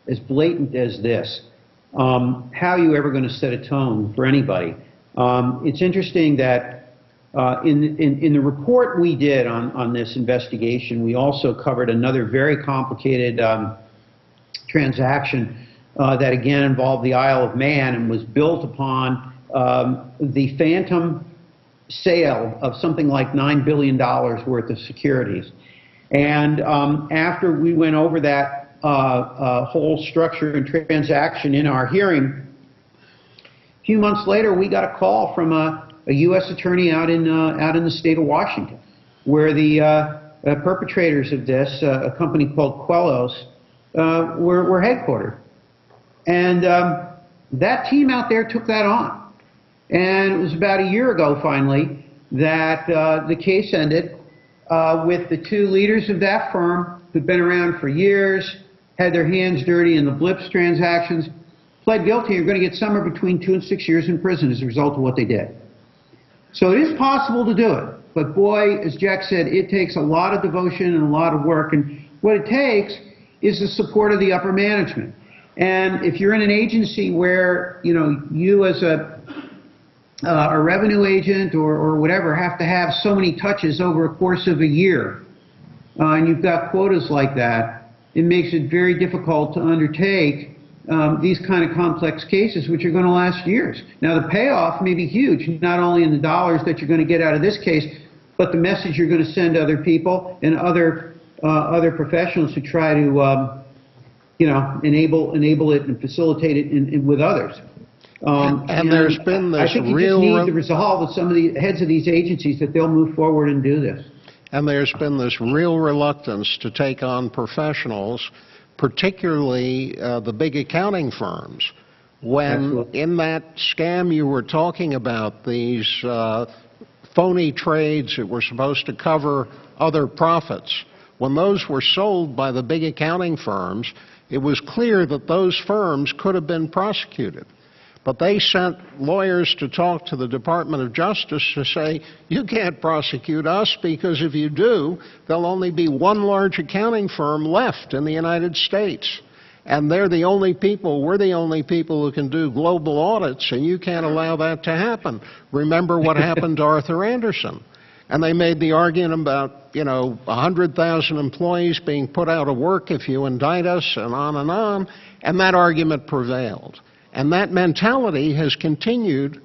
as blatant as this, how are you ever going to set a tone for anybody? It's interesting that in the report we did on this investigation, we also covered another very complicated transaction that again involved the Isle of Man and was built upon the phantom sale of something like $9 billion worth of securities. And after we went over that whole structure and transaction in our hearing, a few months later we got a call from a U.S. attorney out in the state of Washington, where the perpetrators of this, a company called Wylys, were headquartered. And that team out there took that on. And it was about a year ago, finally, that the case ended with the two leaders of that firm who'd been around for years, had their hands dirty in the Blips transactions, pled guilty and are going to get somewhere between 2 and 6 years in prison as a result of what they did. So it is possible to do it. But boy, as Jack said, it takes a lot of devotion and a lot of work. And what it takes is the support of the upper management. And if you're in an agency where, you know, you as a revenue agent or whatever have to have so many touches over a course of a year, and you've got quotas like that, it makes it very difficult to undertake these kind of complex cases, which are going to last years. Now, the payoff may be huge, not only in the dollars that you're going to get out of this case, but the message you're going to send to other people and other professionals who try to, you know, enable it and facilitate it with others. And there's been this I think you just need to resolve with some of the heads of these agencies that they'll move forward and do this. And there's been this real reluctance to take on professionals particularly the big accounting firms. When Absolutely. in that scam you were talking about, these phony trades that were supposed to cover other profits, when those were sold by the big accounting firms, it was clear that those firms could have been prosecuted. But they sent lawyers to talk to the Department of Justice to say, you can't prosecute us because if you do, there'll only be one large accounting firm left in the United States. And they're the only people, we're the only people who can do global audits, and you can't allow that to happen. Remember what happened to Arthur Andersen. And they made the argument about, 100,000 employees being put out of work if you indict us, and on, and that argument prevailed. And that mentality has continued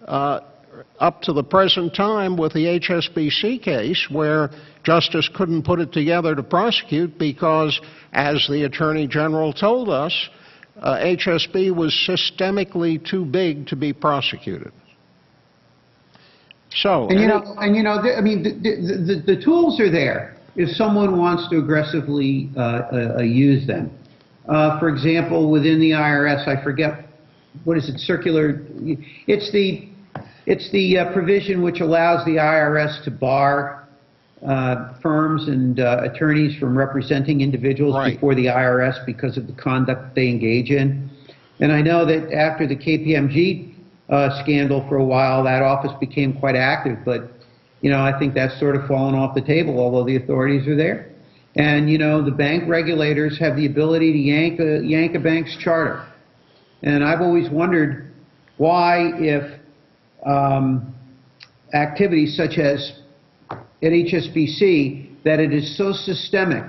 up to the present time with the HSBC case, where Justice couldn't put it together to prosecute because, as the Attorney General told us, HSB was systemically too big to be prosecuted. So, the tools are there if someone wants to aggressively use them. For example, within the IRS, I forget, what is it, circular, it's the provision which allows the IRS to bar firms and attorneys from representing individuals Right. before the IRS because of the conduct they engage in. And I know that after the KPMG scandal for a while, that office became quite active, but I think that's sort of fallen off the table, although the authorities are there. And the bank regulators have the ability to yank a bank's charter. And I've always wondered why, if activities such as at HSBC, that it is so systemic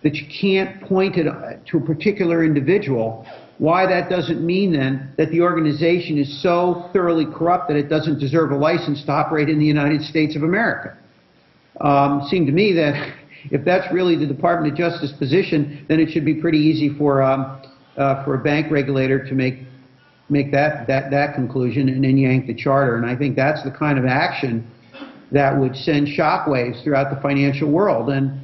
that you can't point it to a particular individual, why that doesn't mean then that the organization is so thoroughly corrupt that it doesn't deserve a license to operate in the United States of America. It seemed to me that if that's really the Department of Justice position, then it should be pretty easy for a bank regulator to make that conclusion and then yank the charter. And I think that's the kind of action that would send shockwaves throughout the financial world. And,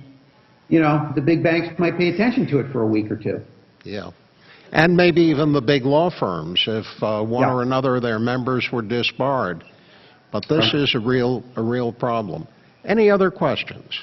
the big banks might pay attention to it for a week or two. yeah. And maybe even the big law firms, if one Yeah. or another of their members were disbarred. But this is a real problem. Any other questions?